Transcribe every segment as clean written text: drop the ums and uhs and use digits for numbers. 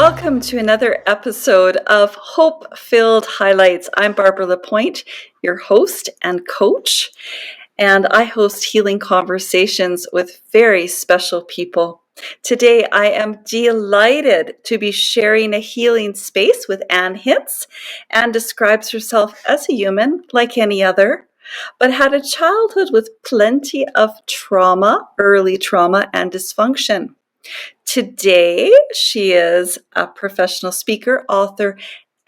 welcome to another episode of Hope-Filled Highlights. I'm Barbara Lapointe, your host and coach, and I host healing conversations with very special people. Today, I am delighted to be sharing a healing space with Hince. Anne describes herself as a human like any other, but had a childhood with plenty of trauma, early trauma, and dysfunction. Today, she is a professional speaker, author,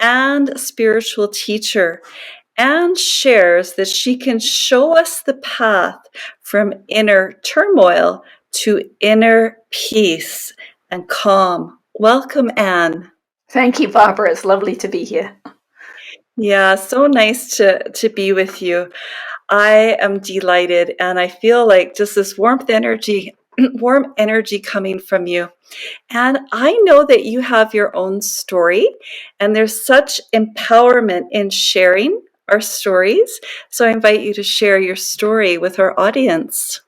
and spiritual teacher, and shares that she can show us the path from inner turmoil to inner peace and calm. Welcome, Anne. Thank you, Barbara. It's lovely to be here. Yeah, so nice to be with you. I am delighted, and I feel like just this warm energy coming from you. And I know that you have your own story, and there's such empowerment in sharing our stories. So I invite you to share your story with our audience.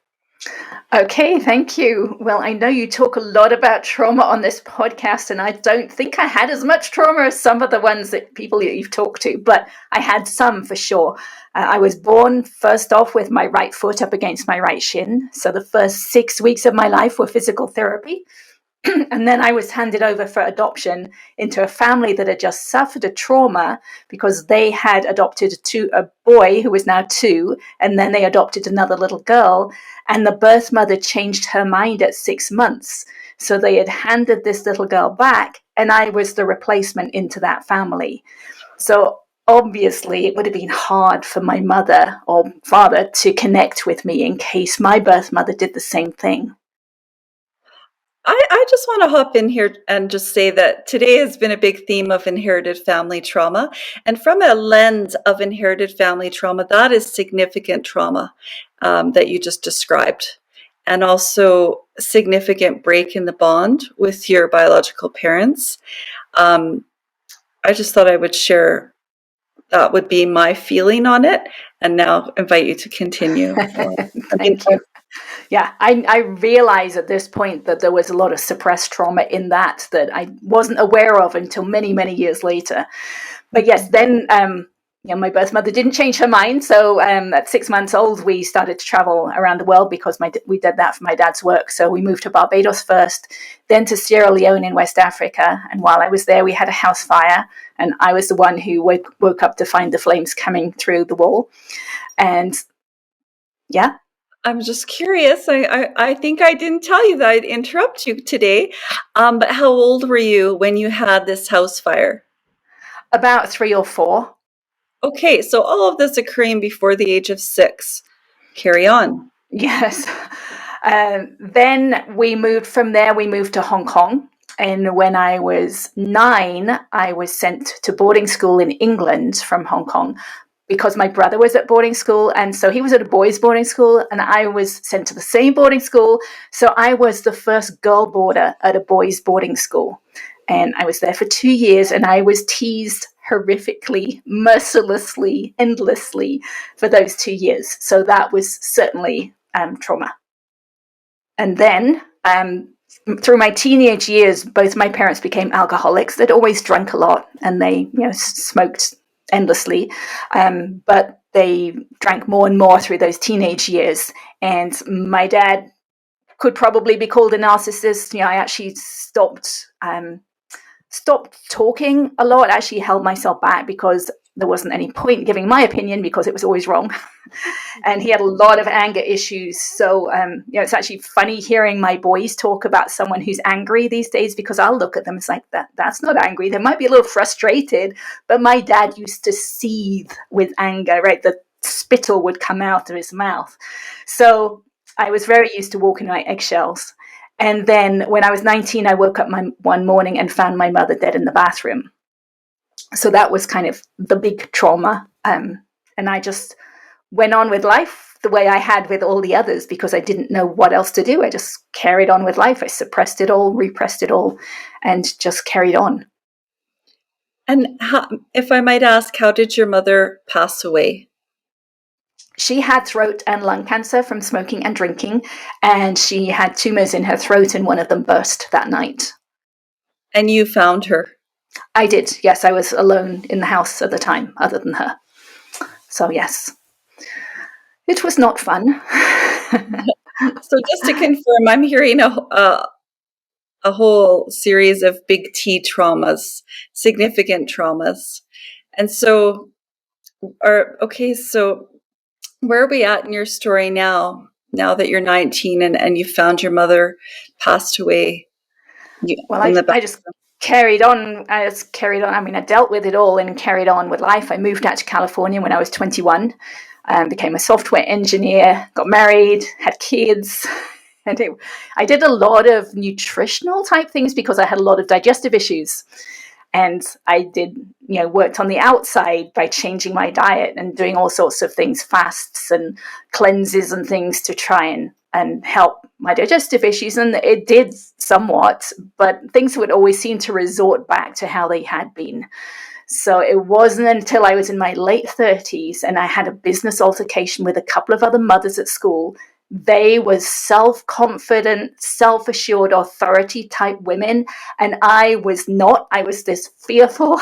Okay, thank you. Well, I know you talk a lot about trauma on this podcast, and I don't think I had as much trauma as some of the ones that people that you've talked to, but I had some for sure. I was born first off with my right foot up against my right shin. So the first 6 weeks of my life were physical therapy. And then I was handed over for adoption into a family that had just suffered a trauma because they had adopted a boy who was now 2, and then they adopted another little girl, and the birth mother changed her mind at 6 months. So they had handed this little girl back, and I was the replacement into that family. So obviously it would have been hard for my mother or father to connect with me in case my birth mother did the same thing. I just want to hop in here and just say that today has been a big theme of inherited family trauma. And from a lens of inherited family trauma, that is significant trauma that you just described. And also significant break in the bond with your biological parents. I just thought I would share that would be my feeling on it. And now invite you to continue. Thank you. Yeah, I realize at this point that there was a lot of suppressed trauma in that I wasn't aware of until many, many years later. But yes, then my birth mother didn't change her mind. So at 6 months old, we started to travel around the world because we did that for my dad's work. So we moved to Barbados first, then to Sierra Leone in West Africa. And while I was there, we had a house fire. And I was the one who woke up to find the flames coming through the wall. And yeah. I'm just curious. I think I didn't tell you that I'd interrupt you today. But how old were you when you had this house fire? About 3 or 4. Okay, so all of this occurring before the age of 6. Carry on. Yes. Then we moved from there. We moved to Hong Kong. And when I was 9, I was sent to boarding school in England from Hong Kong, because my brother was at boarding school, and so he was at a boys' boarding school, and I was sent to the same boarding school. So I was the first girl boarder at a boys' boarding school, and I was there for 2 years, and I was teased horrifically, mercilessly, endlessly for those 2 years. So that was certainly trauma. And then through my teenage years, both my parents became alcoholics. They'd always drunk a lot, and they smoked endlessly, but they drank more and more through those teenage years. And my dad could probably be called a narcissist. I actually stopped talking a lot. I actually held myself back because there wasn't any point giving my opinion because it was always wrong. And he had a lot of anger issues. So, it's actually funny hearing my boys talk about someone who's angry these days, because I'll look at them, it's like, that's not angry. They might be a little frustrated, but my dad used to seethe with anger, right? The spittle would come out of his mouth. So I was very used to walking on eggshells. And then when I was 19, I woke up one morning and found my mother dead in the bathroom. So that was kind of the big trauma. And I just went on with life the way I had with all the others because I didn't know what else to do. I just carried on with life. I suppressed it all, repressed it all, and just carried on. And if I might ask, how did your mother pass away? She had throat and lung cancer from smoking and drinking, and she had tumors in her throat, and one of them burst that night. And you found her. I did, yes. I was alone in the house at the time, other than her. So, yes. It was not fun. So just to confirm, I'm hearing a whole series of big T traumas, significant traumas. And so, so where are we at in your story now? Now that you're 19 and you found your mother passed away Well, in the back. I just carried on. I mean, I dealt with it all and carried on with life. I moved out to California when I was 21, became a software engineer, got married, had kids. And I did a lot of nutritional type things because I had a lot of digestive issues. And I did, worked on the outside by changing my diet and doing all sorts of things, fasts and cleanses and things to try and help my digestive issues. And it did somewhat, but things would always seem to resort back to how they had been. So it wasn't until I was in my late 30s and I had a business altercation with a couple of other mothers at school. They were self-confident, self-assured, authority type women. And I was not. I was this fearful,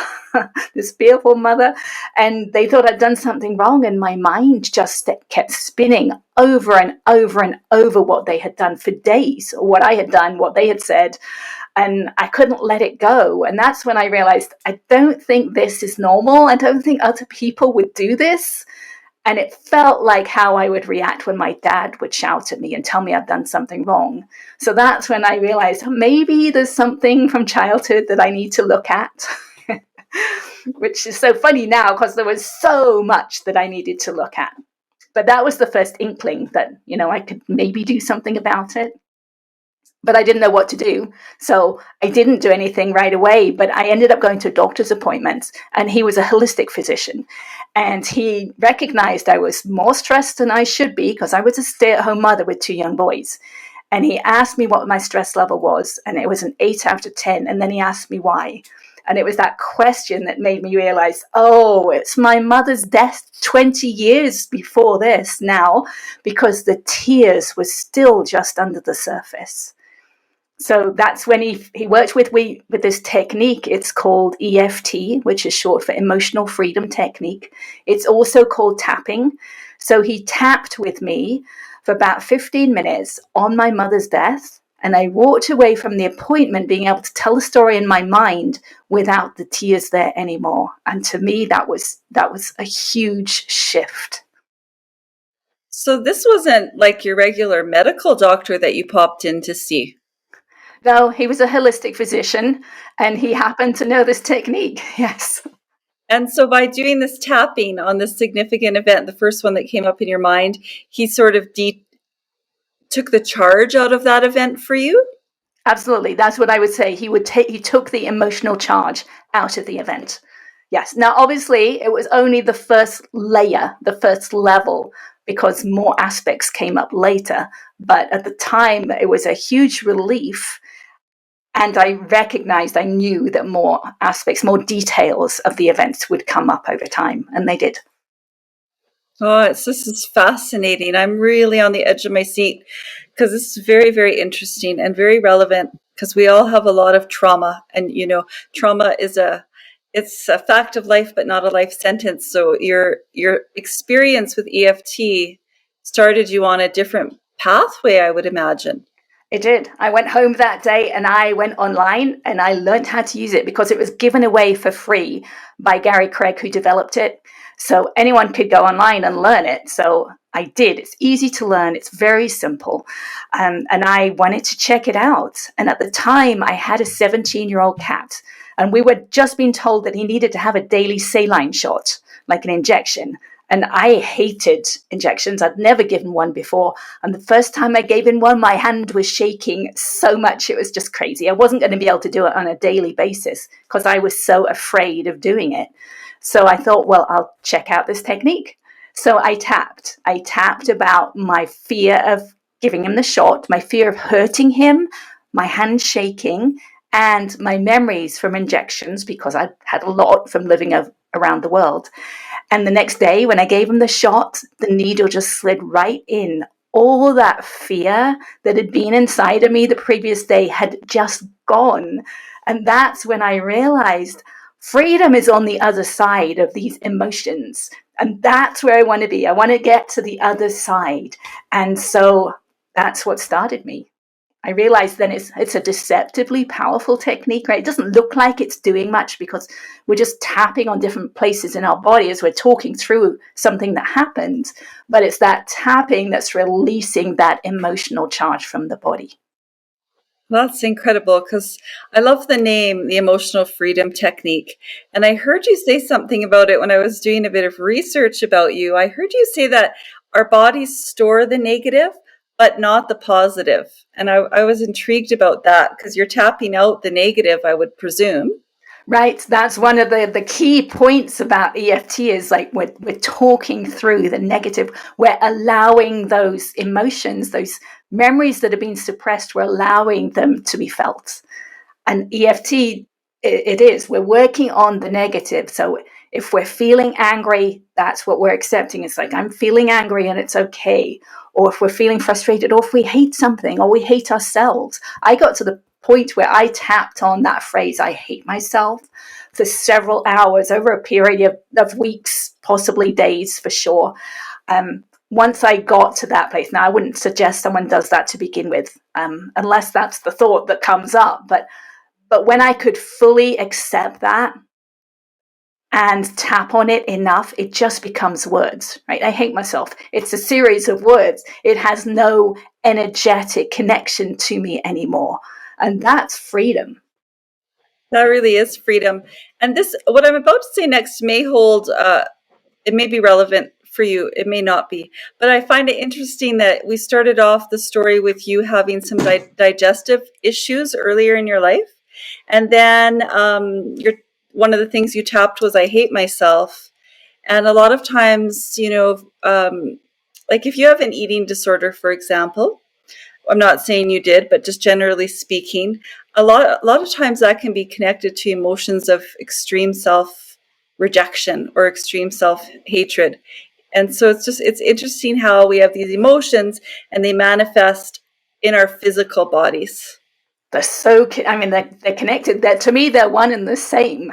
this fearful mother. And they thought I'd done something wrong. And my mind just kept spinning over and over and over what they had done for days, or what I had done, what they had said. And I couldn't let it go. And that's when I realized, I don't think this is normal. I don't think other people would do this. And it felt like how I would react when my dad would shout at me and tell me I'd done something wrong. So that's when I realized maybe there's something from childhood that I need to look at, which is so funny now because there was so much that I needed to look at. But that was the first inkling that, I could maybe do something about it. But I didn't know what to do. So I didn't do anything right away, but I ended up going to a doctor's appointment, and he was a holistic physician. And he recognized I was more stressed than I should be because I was a stay-at-home mother with 2 young boys. And he asked me what my stress level was, and it was an 8 out of 10. And then he asked me why. And it was that question that made me realize, oh, it's my mother's death 20 years before this now, because the tears were still just under the surface. So that's when he worked with this technique. It's called EFT, which is short for Emotional Freedom Technique. It's also called tapping. So he tapped with me for about 15 minutes on my mother's death. And I walked away from the appointment being able to tell the story in my mind without the tears there anymore. And to me, that was a huge shift. So this wasn't like your regular medical doctor that you popped in to see. No, he was a holistic physician, and he happened to know this technique. Yes. And so by doing this tapping on this significant event, the first one that came up in your mind, he sort of took the charge out of that event for you? Absolutely. That's what I would say. He took the emotional charge out of the event. Yes. Now, obviously, it was only the first layer, the first level, because more aspects came up later. But at the time, it was a huge relief. And I knew that more aspects, more details of the events would come up over time. And they did. Oh, this is fascinating. I'm really on the edge of my seat because this is very, very interesting and very relevant because we all have a lot of trauma. And, trauma is it's a fact of life, but not a life sentence. So your experience with EFT started you on a different pathway, I would imagine. It did. I went home that day and I went online and I learned how to use it because it was given away for free by Gary Craig, who developed it. So anyone could go online and learn it. So I did. It's easy to learn. It's very simple. And I wanted to check it out. And at the time, I had a 17-year-old cat. And we were just being told that he needed to have a daily saline shot, like an injection. And I hated injections. I'd never given one before. And the first time I gave him one, my hand was shaking so much. It was just crazy. I wasn't going to be able to do it on a daily basis because I was so afraid of doing it. So I thought, well, I'll check out this technique. So I tapped. I tapped about my fear of giving him the shot, my fear of hurting him, my hand shaking, and my memories from injections, because I had a lot from living around the world. And the next day when I gave him the shot, the needle just slid right in. All that fear that had been inside of me the previous day had just gone. And that's when I realized freedom is on the other side of these emotions. And that's where I want to be. I want to get to the other side. And so that's what started me. I realized then it's a deceptively powerful technique, right? It doesn't look like it's doing much because we're just tapping on different places in our body as we're talking through something that happened. But it's that tapping that's releasing that emotional charge from the body. That's incredible, because I love the name, the emotional freedom technique. And I heard you say something about it when I was doing a bit of research about you. I heard you say that our bodies store the negative, but not the positive. And I was intrigued about that, because you're tapping out the negative, I would presume. Right. That's one of the key points about EFT is like we're talking through the negative. We're allowing those emotions, those memories that have been suppressed, we're allowing them to be felt. And EFT, it is. We're working on the negative. So if we're feeling angry, that's what we're accepting. It's like, I'm feeling angry and it's okay. Or if we're feeling frustrated, or if we hate something, or we hate ourselves. I got to the point where I tapped on that phrase, I hate myself, for several hours over a period of weeks, possibly days for sure. Once I got to that place, now I wouldn't suggest someone does that to begin with, unless that's the thought that comes up. But when I could fully accept that and tap on it enough, it just becomes words, right? I hate myself. It's a series of words. It has no energetic connection to me anymore. And that's freedom. That really is freedom. And this, what I'm about to say next, may hold, it may be relevant for you, it may not be. But I find it interesting that we started off the story with you having some digestive issues earlier in your life. And then one of the things you tapped was, I hate myself. And a lot of times, like if you have an eating disorder, for example, I'm not saying you did, but just generally speaking, a lot of times that can be connected to emotions of extreme self rejection or extreme self hatred. And so it's interesting how we have these emotions and they manifest in our physical bodies. They're so, I mean, they're connected. To me, they're one and the same,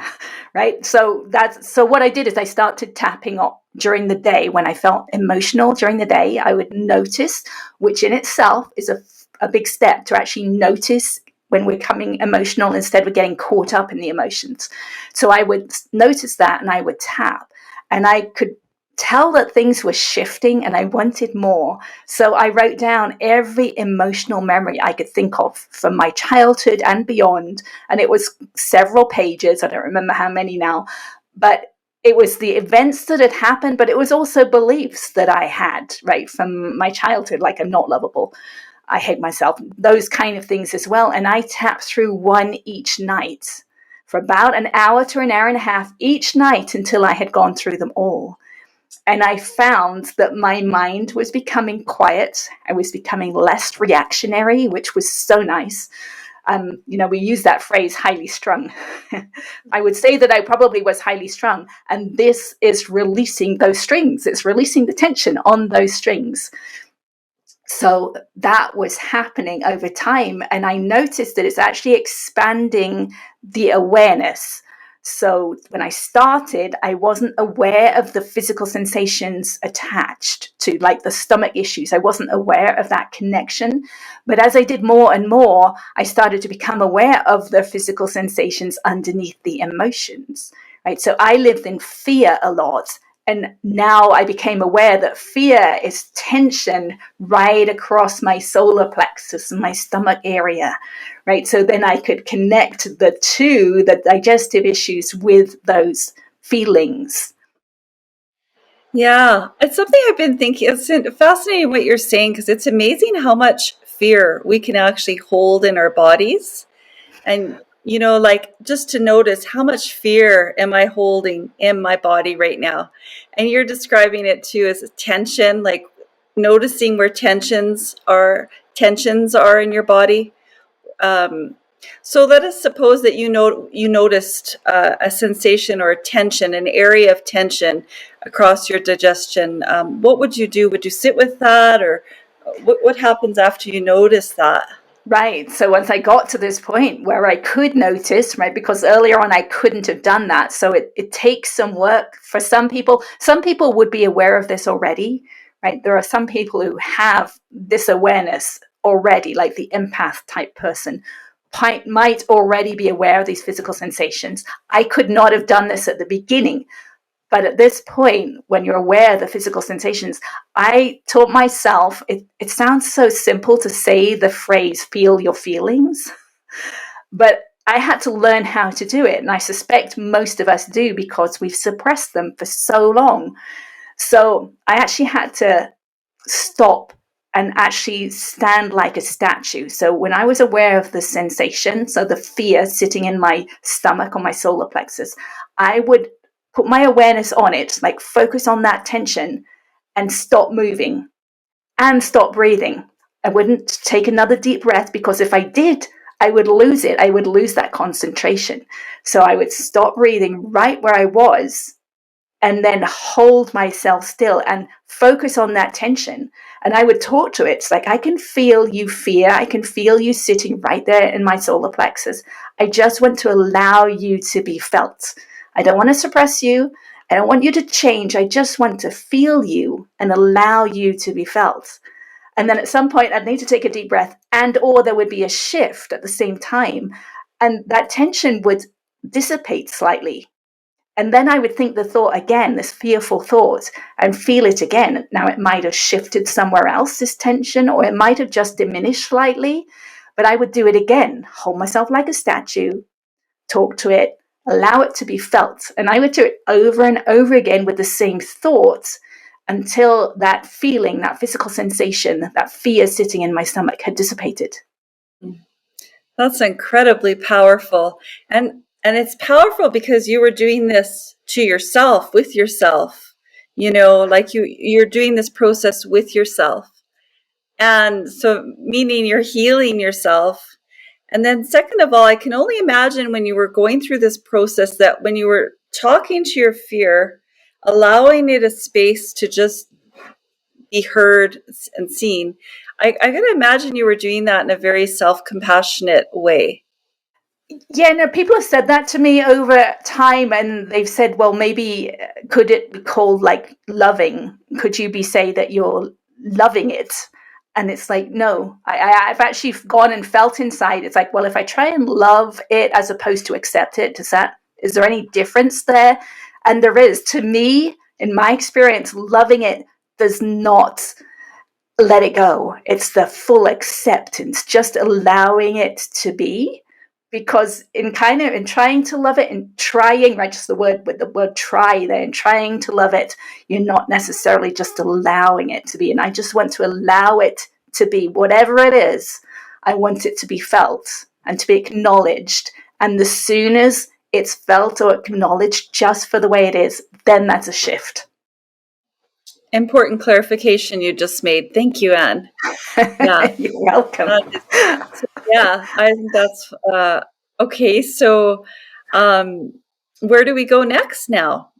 right? So what I did is I started tapping up during the day. When I felt emotional during the day, I would notice, which in itself is a big step, to actually notice when we're becoming emotional instead of getting caught up in the emotions. So I would notice that and I would tap, and I could tell that things were shifting and I wanted more. So I wrote down every emotional memory I could think of from my childhood and beyond. And it was several pages. I don't remember how many now, but it was the events that had happened, but it was also beliefs that I had, right, from my childhood, like I'm not lovable, I hate myself, those kind of things as well. And I tapped through one each night for about an hour to an hour and a half each night until I had gone through them all. And I found that my mind was becoming quiet. I was becoming less reactionary, which was so nice. We use that phrase, highly strung. I would say that I probably was highly strung. And this is releasing those strings. It's releasing the tension on those strings. So that was happening over time. And I noticed that it's actually expanding the awareness. So when I started, I wasn't aware of the physical sensations attached to, like, the stomach issues. I wasn't aware of that connection. But as I did more and more, I started to become aware of the physical sensations underneath the emotions, right? So I lived in fear a lot. And now I became aware that fear is tension right across my solar plexus and my stomach area, right? So then I could connect the digestive issues, with those feelings. Yeah, it's something I've been thinking. It's fascinating what you're saying, because it's amazing how much fear we can actually hold in our bodies. And, like, just to notice, how much fear am I holding in my body right now? And you're describing it too as a tension, like noticing where tensions are in your body. Um, so let us suppose that you noticed a sensation or a tension, an area of tension across your digestion. What would you do? Would you sit with that, or what happens after you notice that? Right. So once I got to this point where I could notice, right, because earlier on I couldn't have done that. So it takes some work for some people. Some people would be aware of this already, right? There are some people who have this awareness already, like the empath type person might already be aware of these physical sensations. I could not have done this at the beginning. But at this point, when you're aware of the physical sensations, I taught myself, it sounds so simple to say the phrase, feel your feelings, but I had to learn how to do it. And I suspect most of us do because we've suppressed them for so long. So I actually had to stop and actually stand like a statue. So when I was aware of the sensation, so the fear sitting in my stomach or my solar plexus, I would put my awareness on it, like focus on that tension and stop moving and stop breathing. I wouldn't take another deep breath because if I did, I would lose it. I would lose that concentration. So I would stop breathing right where I was and then hold myself still and focus on that tension. And I would talk to it. It's like, I can feel you fear. I can feel you sitting right there in my solar plexus. I just want to allow you to be felt. I don't want to suppress you. I don't want you to change. I just want to feel you and allow you to be felt. And then at some point, I'd need to take a deep breath, and or there would be a shift at the same time. And that tension would dissipate slightly, and then I would think the thought again, this fearful thought, and feel it again. Now, it might have shifted somewhere else, this tension, or it might have just diminished slightly, but I would do it again, hold myself like a statue, talk to it, allow it to be felt. And I would do it over and over again with the same thought until that feeling, that physical sensation, that fear sitting in my stomach had dissipated. That's incredibly powerful. And it's powerful because you were doing this to yourself, with yourself. Like you're doing this process with yourself. And so meaning you're healing yourself. And then second of all, I can only imagine when you were going through this process that when you were talking to your fear, allowing it a space to just be heard and seen, I can imagine you were doing that in a very self-compassionate way. Yeah, no, people have said that to me over time, and they've said, well, maybe could it be called like loving? Could you be say that you're loving it? And it's like, no, I've actually gone and felt inside. It's like, well, if I try and love it as opposed to accept it, is there any difference there? And there is. To me, in my experience, loving it does not let it go. It's the full acceptance, just allowing it to be. Because in trying to love it and trying, right, just the word with the word try there, and trying to love it, you're not necessarily just allowing it to be. And I just want to allow it to be whatever it is. I want it to be felt and to be acknowledged. And as soon as it's felt or acknowledged just for the way it is, then that's a shift. Important clarification you just made. Thank you, Anne. Yeah. You're welcome. Yeah, I think that's okay. So, where do we go next now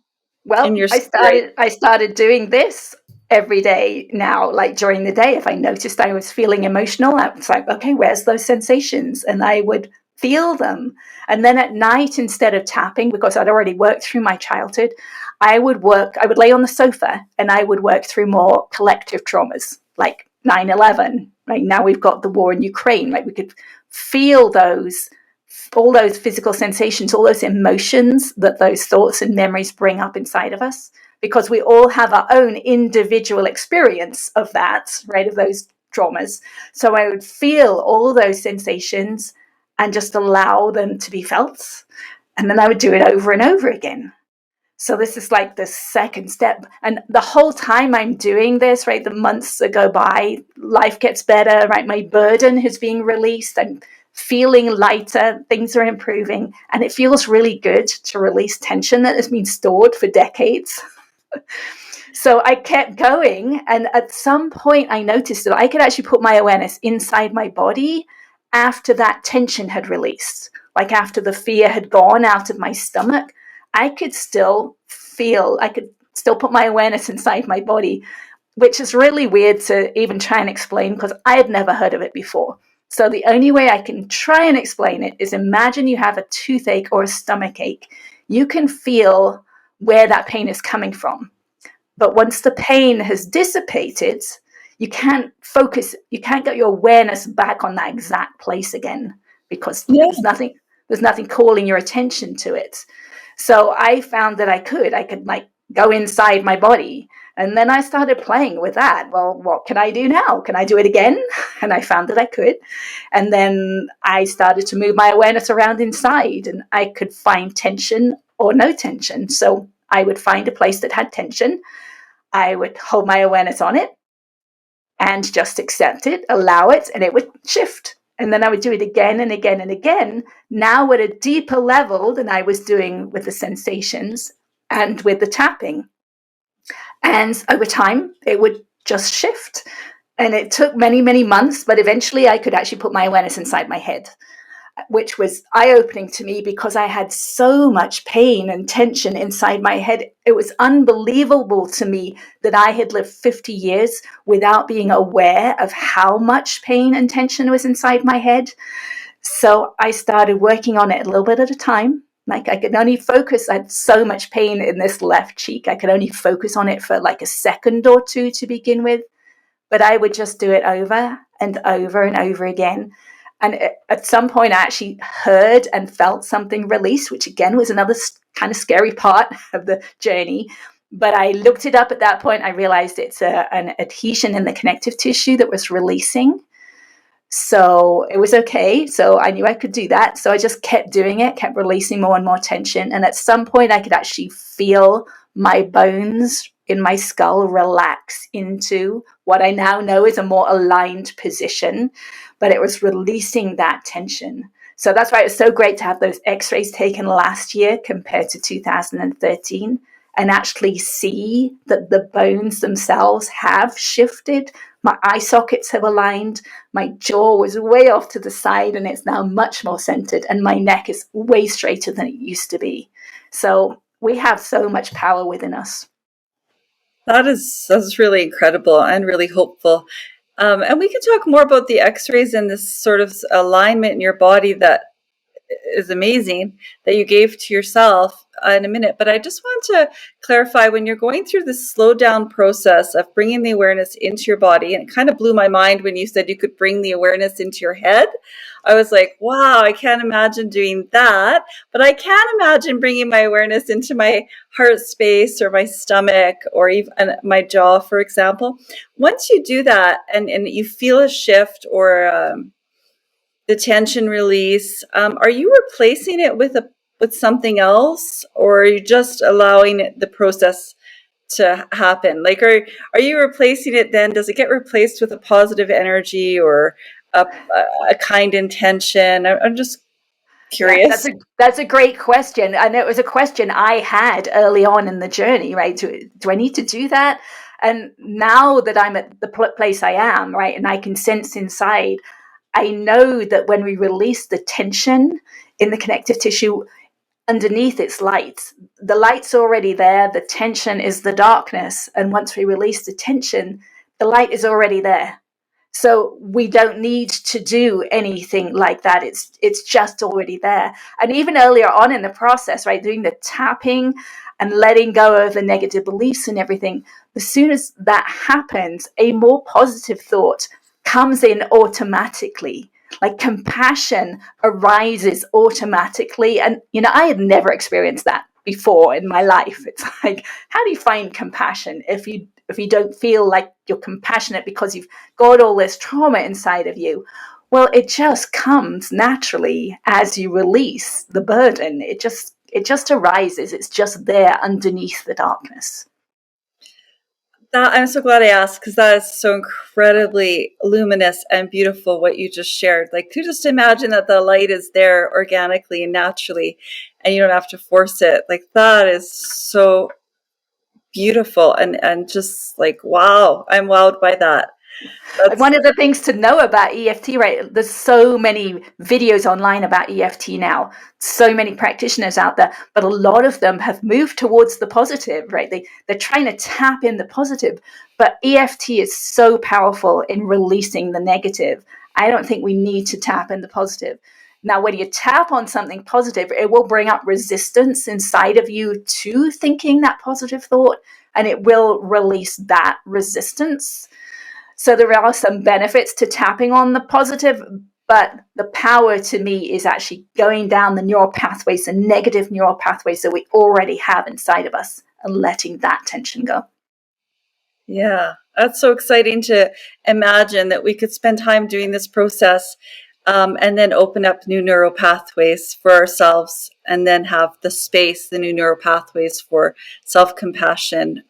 in Well, your I story? started doing this every day now, like during the day. If I noticed I was feeling emotional, I was like, okay, where's those sensations? And I would feel them. And then at night, instead of tapping, because I'd already worked through my childhood, I would lay on the sofa and I would work through more collective traumas, like 9/11. Right now we've got the war in Ukraine, right? We could feel all those physical sensations, all those emotions that those thoughts and memories bring up inside of us, because we all have our own individual experience of that, right, of those traumas. So I would feel all those sensations and just allow them to be felt. And then I would do it over and over again. So this is like the second step. And the whole time I'm doing this, right, the months that go by, life gets better, right? My burden is being released. I'm feeling lighter. Things are improving. And it feels really good to release tension that has been stored for decades. So I kept going. And at some point, I noticed that I could actually put my awareness inside my body after that tension had released. Like after the fear had gone out of my stomach, I could still put my awareness inside my body, which is really weird to even try and explain because I had never heard of it before. So the only way I can try and explain it is, imagine you have a toothache or a stomach ache. You can feel where that pain is coming from. But once the pain has dissipated, you can't focus, you can't get your awareness back on that exact place again, because Yeah. there's nothing calling your attention to it. So I found that I could like go inside my body. And then I started playing with that. Well, what can I do now? Can I do it again? And I found that I could. And then I started to move my awareness around inside, and I could find tension or no tension. So I would find a place that had tension. I would hold my awareness on it and just accept it, allow it, and it would shift. And then I would do it again and again and again, now at a deeper level than I was doing with the sensations and with the tapping. And over time, it would just shift. And it took many, many months, but eventually I could actually put my awareness inside my head, which was eye-opening to me because I had so much pain and tension inside my head. It was unbelievable to me that I had lived 50 years without being aware of how much pain and tension was inside my head. So I started working on it a little bit at a time. Like I could only focus, I had so much pain in this left cheek. I could only focus on it for like a second or two to begin with. But I would just do it over and over and over again. And at some point, I actually heard and felt something release, which again was another kind of scary part of the journey. But I looked it up at that point. I realized it's an adhesion in the connective tissue that was releasing. So it was okay. So I knew I could do that. So I just kept doing it, kept releasing more and more tension. And at some point, I could actually feel my bones in my skull relax into what I now know is a more aligned position. But it was releasing that tension. So that's why it was so great to have those x-rays taken last year compared to 2013, and actually see that the bones themselves have shifted. My eye sockets have aligned. My jaw was way off to the side, and it's now much more centered. And my neck is way straighter than it used to be. So we have so much power within us. That's really incredible and really hopeful. And we can talk more about the x-rays and this sort of alignment in your body that is amazing that you gave to yourself in a minute. But I just want to clarify, when you're going through this slow down process of bringing the awareness into your body, and it kind of blew my mind when you said you could bring the awareness into your head. I was like, wow, I can't imagine doing that, but I can imagine bringing my awareness into my heart space or my stomach or even my jaw, for example. Once you do that and you feel a shift or the tension release, are you replacing it with something else, or are you just allowing the process to happen? Like, are you replacing it then? Does it get replaced with a positive energy or a kind intention? I'm just Yeah, curious. that's a great question, and it was a question I had early on in the journey. Right? Do I need to do that? And now that I'm at the place I am, right, and I can sense inside, I know that when we release the tension in the connective tissue, underneath it's light. The light's already there. The tension is the darkness, and once we release the tension, the light is already there. So we don't need to do anything like that. It's just already there. And even earlier on in the process, right, doing the tapping and letting go of the negative beliefs and everything, as soon as that happens, a more positive thought comes in automatically. Like compassion arises automatically. And, I had never experienced that before in my life. It's like, how do you find compassion if you don't feel like you're compassionate because you've got all this trauma inside of you? Well, it just comes naturally as you release the burden. It just arises. It's just there underneath the darkness. I'm so glad I asked, because that is so incredibly luminous and beautiful what you just shared. Like, to just imagine that the light is there organically and naturally, and you don't have to force it. Like, that is so beautiful and just like, wow, I'm wowed by that. One of the things to know about EFT, right? There's so many videos online about EFT now, so many practitioners out there, but a lot of them have moved towards the positive, right? They're trying to tap in the positive, but EFT is so powerful in releasing the negative. I don't think we need to tap in the positive. Now, when you tap on something positive, it will bring up resistance inside of you to thinking that positive thought, and it will release that resistance. So there are some benefits to tapping on the positive, but the power to me is actually going down the neural pathways, the negative neural pathways that we already have inside of us, and letting that tension go. Yeah, that's so exciting to imagine that we could spend time doing this process, and then open up new neural pathways for ourselves, and then have the new neural pathways for self-compassion,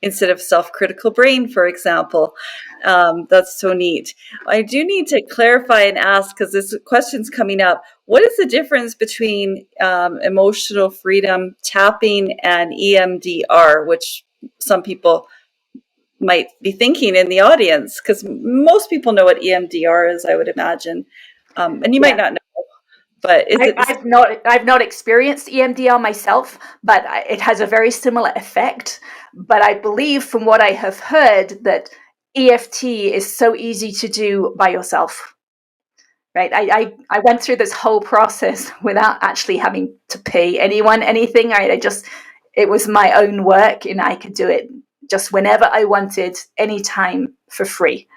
instead of self-critical brain, for example. That's so neat. I do need to clarify and ask, because this question's coming up. What is the difference between emotional freedom tapping and EMDR, which some people might be thinking in the audience, because most people know what EMDR is, I would imagine, and you might not know. But is it? I've not experienced EMDR myself, but it has a very similar effect. But I believe, from what I have heard, that EFT is so easy to do by yourself. Right? I went through this whole process without actually having to pay anyone anything. It was my own work, and I could do it just whenever I wanted, anytime, for free.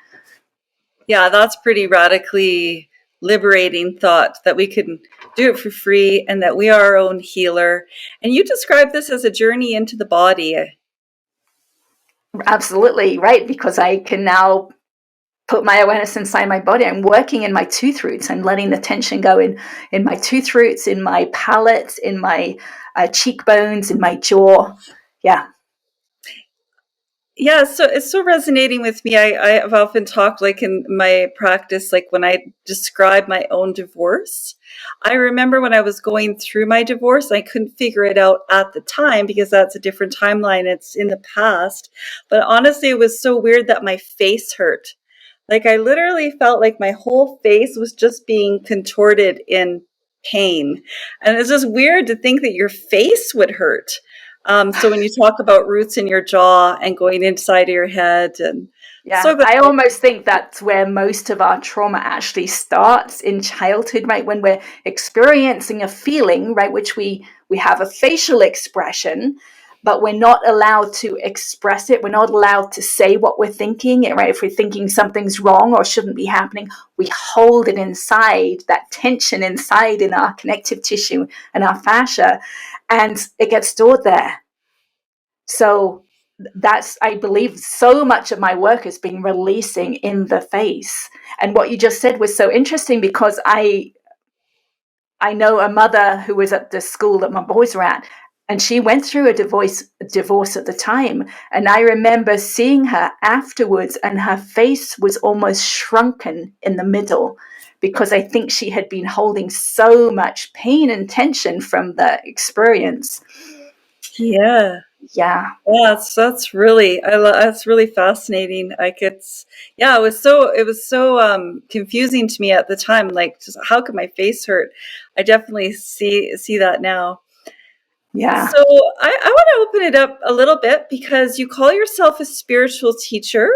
Yeah, that's pretty radically liberating thought, that we can do it for free and that we are our own healer. And you describe this as a journey into the body. Absolutely, right? Because I can now put my awareness inside my body. I'm working in my tooth roots. I'm letting the tension go in my tooth roots, in my palate, in my cheekbones, in my jaw. Yeah. Yeah, so it's so resonating with me. I've often talked, like in my practice, like when I describe my own divorce. I remember when I was going through my divorce, I couldn't figure it out at the time because that's a different timeline. It's in the past. But honestly, it was so weird that my face hurt. Like I literally felt like my whole face was just being contorted in pain. And it's just weird to think that your face would hurt. So when you talk about roots in your jaw and going inside of your head, and Yeah, so that, I almost think that's where most of our trauma actually starts, in childhood, right? When we're experiencing a feeling, right, which we have a facial expression, but we're not allowed to express it. We're not allowed to say what we're thinking, right? If we're thinking something's wrong or shouldn't be happening, we hold it inside, that tension inside in our connective tissue and our fascia, and it gets stored there. So that's, I believe, so much of my work has been releasing in the face. And what you just said was so interesting, because I know a mother who was at the school that my boys were at, and she went through a divorce at the time. And I remember seeing her afterwards, and her face was almost shrunken in the middle, because I think she had been holding so much pain and tension from the experience. yeah. Yeah. Yeah, that's really, that's really fascinating. Like yeah, it was so confusing to me at the time. Like, just how could my face hurt? I definitely see that now. Yeah. So I want to open it up a little bit, because you call yourself a spiritual teacher,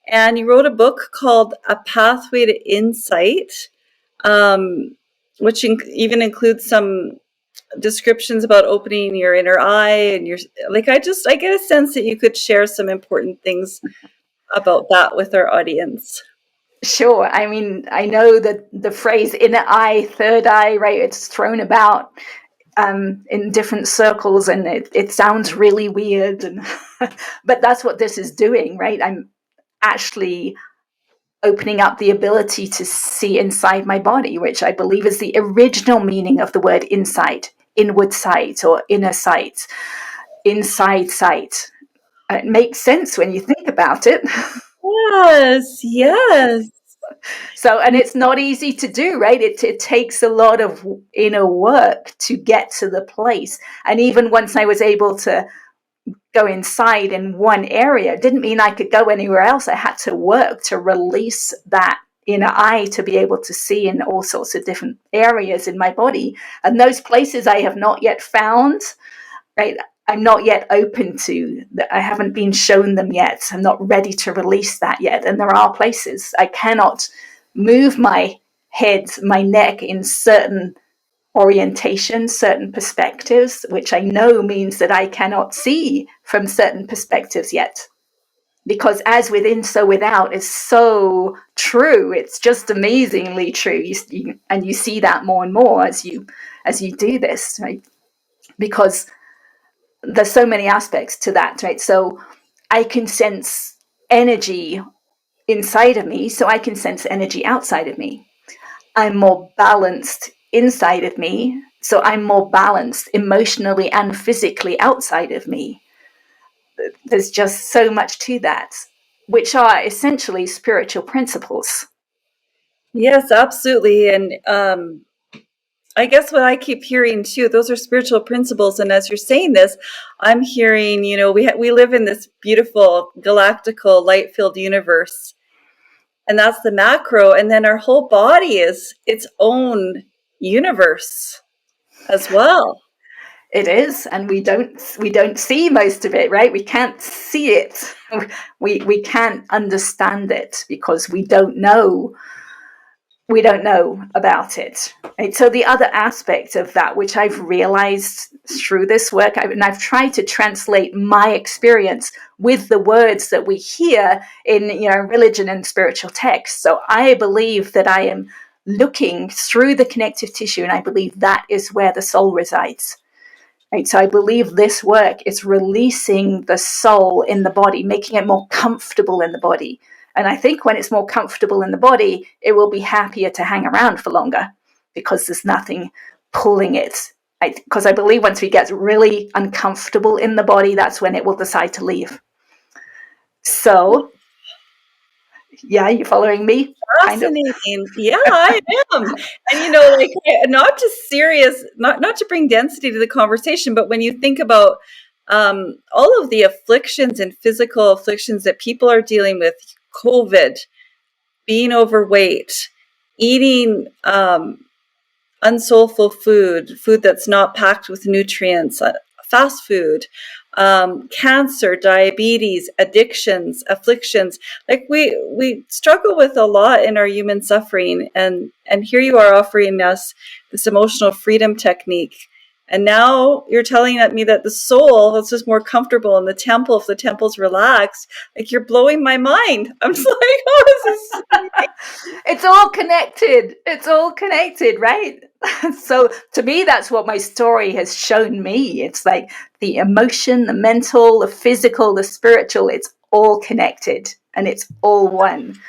and you wrote a book called A Pathway to Insight, um, which even includes some descriptions about opening your inner eye, and I get a sense that you could share some important things about that with our audience. Sure. I mean, I know that the phrase inner eye, third eye, right? It's thrown about in different circles, and it sounds really weird. And but that's what this is doing, right? I'm actually opening up the ability to see inside my body, which I believe is the original meaning of the word insight, inward sight or inner sight, inside sight. It makes sense when you think about it. Yes, yes. So, and it's not easy to do, right? It takes a lot of inner work to get to the place. And even once I was able to go inside in one area, it didn't mean I could go anywhere else. I had to work to release that inner eye to be able to see in all sorts of different areas in my body. And those places I have not yet found, right? I'm not yet open to, I haven't been shown them yet. I'm not ready to release that yet. And there are places I cannot move my head, my neck in certain orientations, certain perspectives, which I know means that I cannot see from certain perspectives yet. Because as within, so without is so true. It's just amazingly true. And you see that more and more as you do this, right? Because there's so many aspects to that, right? So I can sense energy inside of me, so I can sense energy outside of me. I'm more balanced inside of me, so I'm more balanced emotionally and physically outside of me. There's just so much to that, which are essentially spiritual principles. Yes, absolutely. And I guess what I keep hearing too, those are spiritual principles. And as you're saying this, I'm hearing, we live in this beautiful galactical light-filled universe, and that's the macro. And then our whole body is its own universe as well. It is, and we don't see most of it, right? We can't see it. We can't understand it because we don't know about it. Right? So the other aspect of that, which I've realized through this work, and I've tried to translate my experience with the words that we hear in religion and spiritual texts. So I believe that I am looking through the connective tissue, and I believe that is where the soul resides. Right? So I believe this work is releasing the soul in the body, making it more comfortable in the body. And I think when it's more comfortable in the body, it will be happier to hang around for longer because there's nothing pulling it. Because I believe once we get really uncomfortable in the body, that's when it will decide to leave. So, yeah, you following me? Fascinating. Kind of. Yeah, I am. And not just serious, not to bring density to the conversation, but when you think about all of the afflictions and physical afflictions that people are dealing with, COVID, being overweight, eating unsoulful food that's not packed with nutrients, fast food, cancer, diabetes, addictions, afflictions. Like we struggle with a lot in our human suffering, and here you are offering us this emotional freedom technique. And now you're telling me that the soul is just more comfortable in the temple. If the temple's relaxed, like, you're blowing my mind. I'm just like, oh, this is it's all connected. It's all connected, right? So to me, that's what my story has shown me. It's like the emotion, the mental, the physical, the spiritual, it's all connected and it's all one.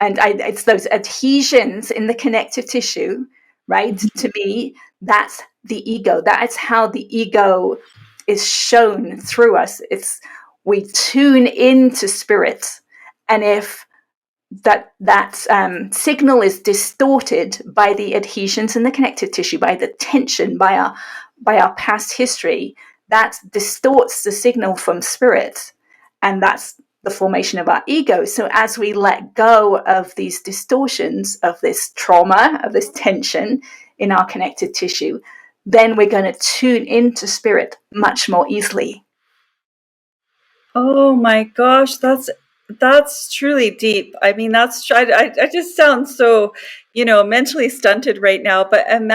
And it's those adhesions in the connective tissue, right? To me, that's the ego. That's how the ego is shown through us. We tune into spirit. And if that signal is distorted by the adhesions in the connective tissue, by the tension, by our past history, that distorts the signal from spirit, and that's the formation of our ego. So as we let go of these distortions, of this trauma, of this tension in our connective tissue, then we're going to tune into spirit much more easily. Oh my gosh, that's truly deep. I mean, I just sound so, mentally stunted right now, but and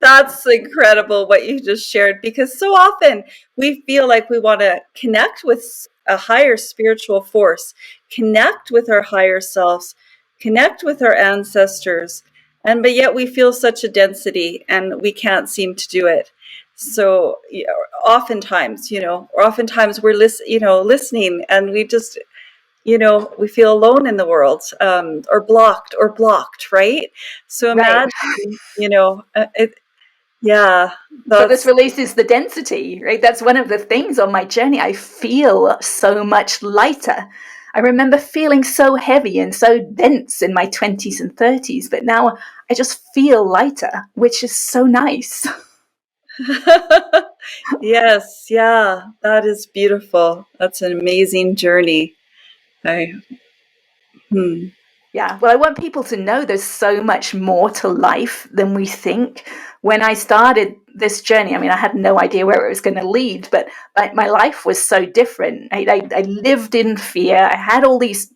that's incredible what you just shared, because so often we feel like we want to connect with a higher spiritual force, connect with our higher selves, connect with our ancestors, but yet we feel such a density and we can't seem to do it. So oftentimes we're listening, and we just, we feel alone in the world, or blocked, right? So Right. imagine, it, yeah, So this that's releases the density, right? That's one of the things on my journey. I feel so much lighter. I remember feeling so heavy and so dense in my 20s and 30s, but now I just feel lighter, which is so nice. yes, yeah, that is beautiful. That's an amazing journey. I, hmm. Yeah, well, I want people to know there's so much more to life than we think. When I started this journey, I mean, I had no idea where it was going to lead, but my life was so different. I lived in fear. I had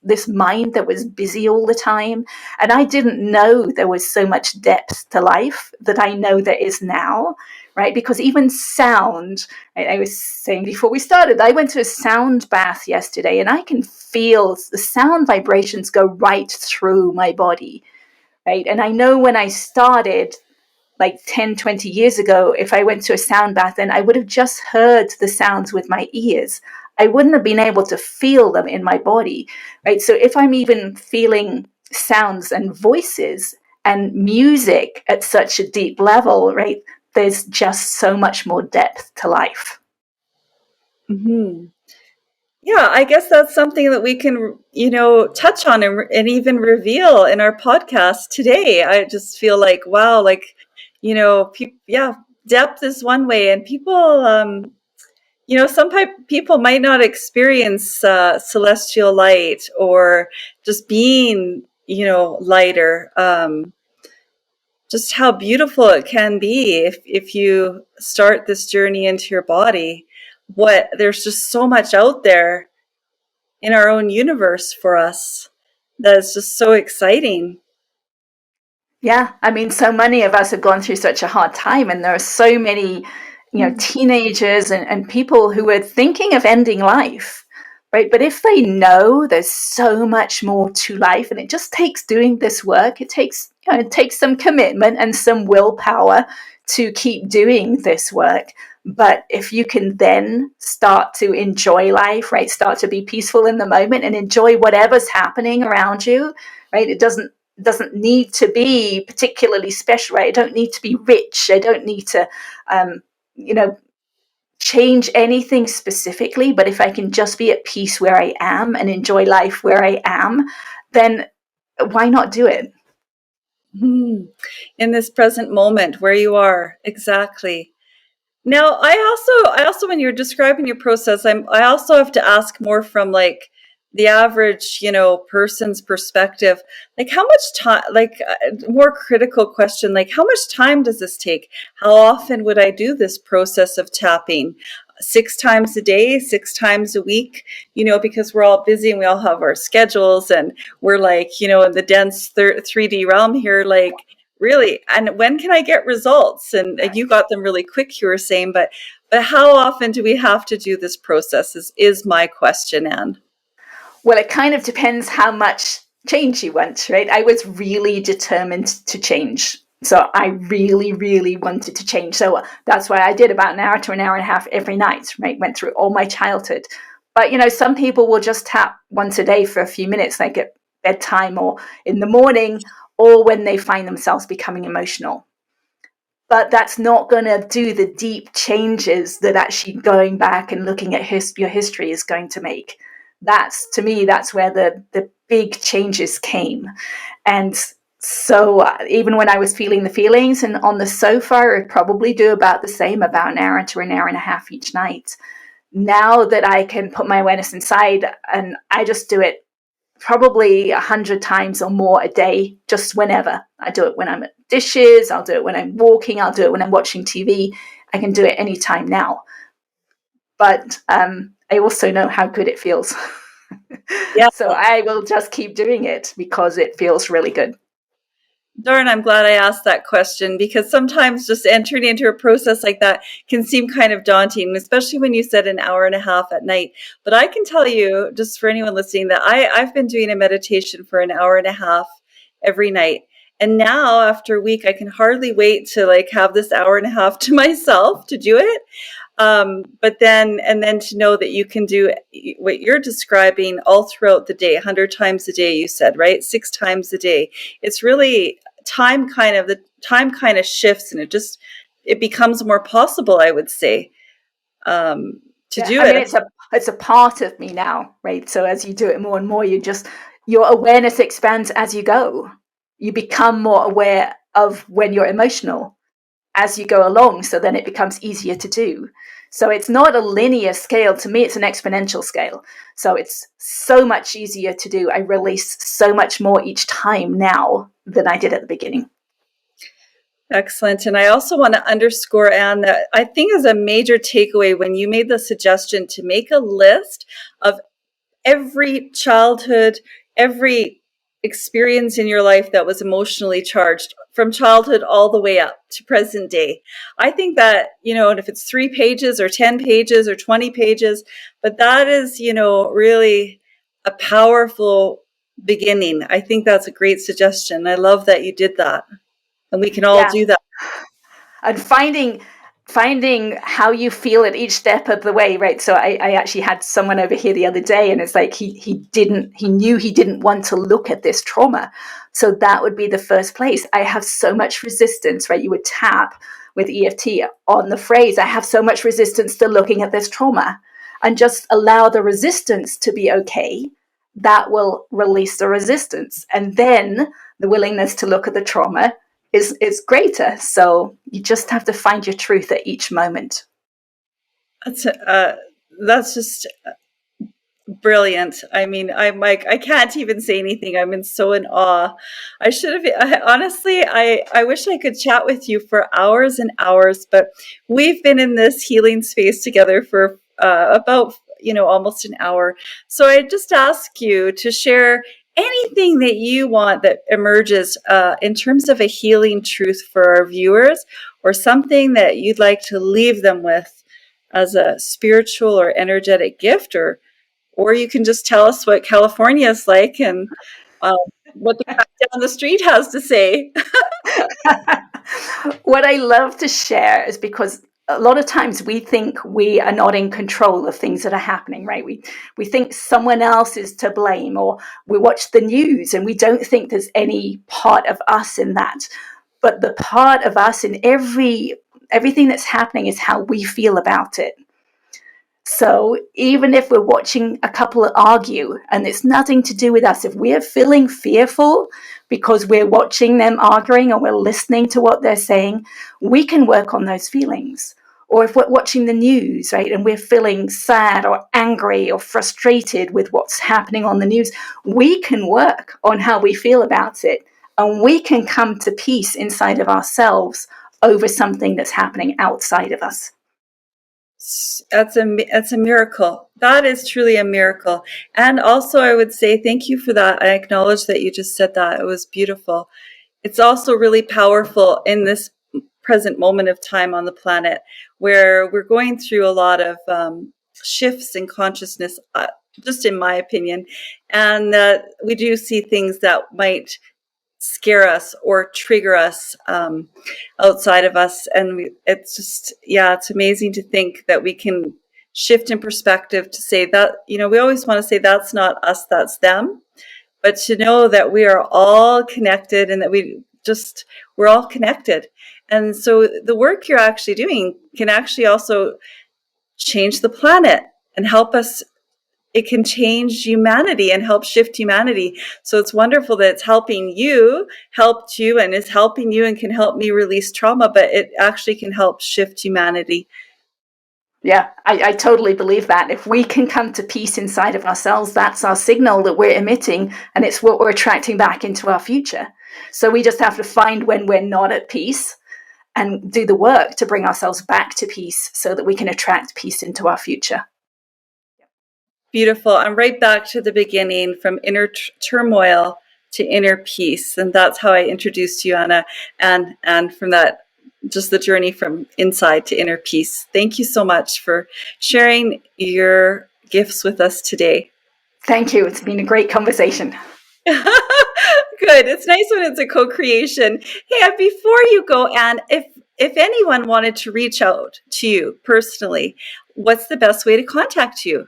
this mind that was busy all the time, and I didn't know there was so much depth to life that I know there is now, right? Because even sound, right, I was saying before we started, I went to a sound bath yesterday, and I can feel the sound vibrations go right through my body, right? And I know when I started like 10, 20 years ago, if I went to a sound bath, then I would have just heard the sounds with my ears. I wouldn't have been able to feel them in my body, right? So if I'm even feeling sounds and voices and music at such a deep level, right, there's just so much more depth to life. Mm-hmm. Yeah, I guess that's something that we can, touch on and even reveal in our podcast today. I just feel like, wow, like, yeah, depth is one way, and people, some people might not experience celestial light or just being, lighter. Just how beautiful it can be if you start this journey into your body. There's just so much out there in our own universe for us that is just so exciting. Yeah, I mean, so many of us have gone through such a hard time, and there are so many, teenagers and people who are thinking of ending life, right? But if they know there's so much more to life, and it just takes doing this work, it takes some commitment and some willpower to keep doing this work. But if you can then start to enjoy life, right? Start to be peaceful in the moment and enjoy whatever's happening around you, right? It doesn't need to be particularly special, right? I don't need to be rich. I don't need to, um, you know, change anything specifically. But if I can just be at peace where I am and enjoy life where I am, then why not do it? Hmm. In this present moment where you are, exactly. Now, I also, when you're describing your process, I also have to ask more from like the average, person's perspective. Like, how much time? Like, more critical question. Like, how much time does this take? How often would I do this process of tapping? 6 times a day, 6 times a week, because we're all busy and we all have our schedules and we're like, in the dense 3D realm here, like, really, and when can I get results? And you got them really quick, you were saying, but how often do we have to do this process is my question, Anne. Well, it kind of depends how much change you want, right? I was really determined to change. So I really, really wanted to change. So that's why I did about an hour to an hour and a half every night, right? Went through all my childhood. But, some people will just tap once a day for a few minutes, like at bedtime or in the morning, or when they find themselves becoming emotional. But that's not going to do the deep changes that actually going back and looking at your history is going to make. That's, to me, that's where the big changes came. And so even when I was feeling the feelings and on the sofa, I'd probably do about the same, about an hour to an hour and a half each night. Now that I can put my awareness inside, and I just do it probably 100 times or more a day, just whenever. I do it when I'm at dishes, I'll do it when I'm walking, I'll do it when I'm watching TV. I can do it anytime now. But I also know how good it feels. Yeah. So I will just keep doing it because it feels really good. Darn, I'm glad I asked that question, because sometimes just entering into a process like that can seem kind of daunting, especially when you said an hour and a half at night. But I can tell you, just for anyone listening, that I've been doing a meditation for an hour and a half every night. And now after a week, I can hardly wait to like have this hour and a half to myself to do it. But then to know that you can do what you're describing all throughout the day, 100 times a day, you said, right? 6 times a day. It's really the time kind of shifts, and it becomes more possible, I would say, to Yeah, do I mean, it. it's a part of me now, right? So as you do it more and more, your awareness expands as you go. You become more aware of when you're emotional, as you go along, so then it becomes easier to do. So it's not a linear scale. To me, it's an exponential scale. So it's so much easier to do. I release so much more each time now than I did at the beginning. Excellent. And I also want to underscore, Anne, that I think is a major takeaway when you made the suggestion to make a list of every childhood, every experience in your life that was emotionally charged from childhood all the way up to present day. I think that, and if it's 3 pages or 10 pages or 20 pages, but that is, really a powerful beginning. I think that's a great suggestion. I love that you did that. And we can all do that. And finding how you feel at each step of the way, right? So I actually had someone over here the other day, and it's like he knew he didn't want to look at this trauma. So that would be the first place. I have so much resistance, right? You would tap with EFT on the phrase, I have so much resistance to looking at this trauma, and just allow the resistance to be okay. That will release the resistance. And then the willingness to look at the trauma is greater. So you just have to find your truth at each moment. That's just brilliant. I mean, I'm like, I can't even say anything. I'm so in awe. Honestly, I wish I could chat with you for hours and hours, but we've been in this healing space together for about, almost an hour. So I just ask you to share anything that you want that emerges in terms of a healing truth for our viewers, or something that you'd like to leave them with as a spiritual or energetic gift, or you can just tell us what California is like and what the guy down the street has to say. What I love to share is because a lot of times we think we are not in control of things that are happening, right? We think someone else is to blame, or we watch the news and we don't think there's any part of us in that. But the part of us in everything that's happening is how we feel about it. So even if we're watching a couple argue and it's nothing to do with us, if we're feeling fearful because we're watching them arguing or we're listening to what they're saying, we can work on those feelings. Or if we're watching the news, right, and we're feeling sad or angry or frustrated with what's happening on the news, we can work on how we feel about it. And we can come to peace inside of ourselves over something that's happening outside of us. That's a miracle. That is truly a miracle. And also, I would say thank you for that. I acknowledge that you just said that. It was beautiful. It's also really powerful in this present moment of time on the planet, where we're going through a lot of shifts in consciousness, just in my opinion, and that we do see things that might scare us or trigger us outside of us. And it's just, it's amazing to think that we can shift in perspective to say that, we always want to say that's not us, that's them. But to know that we are all connected and that we're all connected. And so the work you're actually doing can actually also change the planet and help us. It can change humanity and help shift humanity. So it's wonderful that it's helped you, and is helping you and can help me release trauma, but it actually can help shift humanity. Yeah, I totally believe that. If we can come to peace inside of ourselves, that's our signal that we're emitting, and it's what we're attracting back into our future. So we just have to find when we're not at peace and do the work to bring ourselves back to peace so that we can attract peace into our future. Beautiful. I'm right back to the beginning, from inner turmoil to inner peace. And that's how I introduced you, Anna. And from that, just the journey from inside to inner peace. Thank you so much for sharing your gifts with us today. Thank you. It's been a great conversation. Good. It's nice when it's a co-creation. Hey, before you go, Anne, if anyone wanted to reach out to you personally, what's the best way to contact you?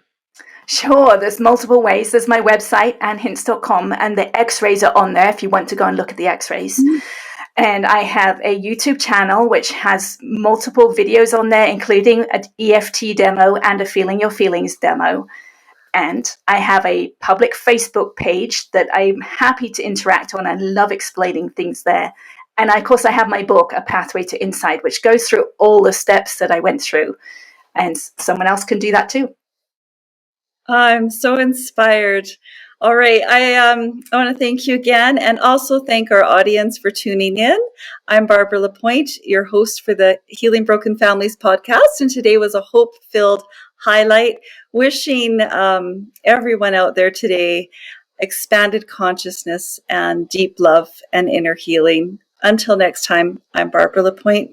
Sure, there's multiple ways. There's my website, Hince.com, and the x-rays are on there if you want to go and look at the x-rays. Mm-hmm. And I have a YouTube channel which has multiple videos on there, including an EFT demo and a Feeling Your Feelings demo. And I have a public Facebook page that I'm happy to interact on. I love explaining things there. And of course, I have my book, A Pathway to Insight, which goes through all the steps that I went through. And someone else can do that too. I'm so inspired. All right. I want to thank you again, and also thank our audience for tuning in. I'm Barbara Lapointe, your host for the Healing Broken Families podcast. And today was a hope-filled highlight. Wishing everyone out there today expanded consciousness and deep love and inner healing. Until next time, I'm Barbara Lapointe.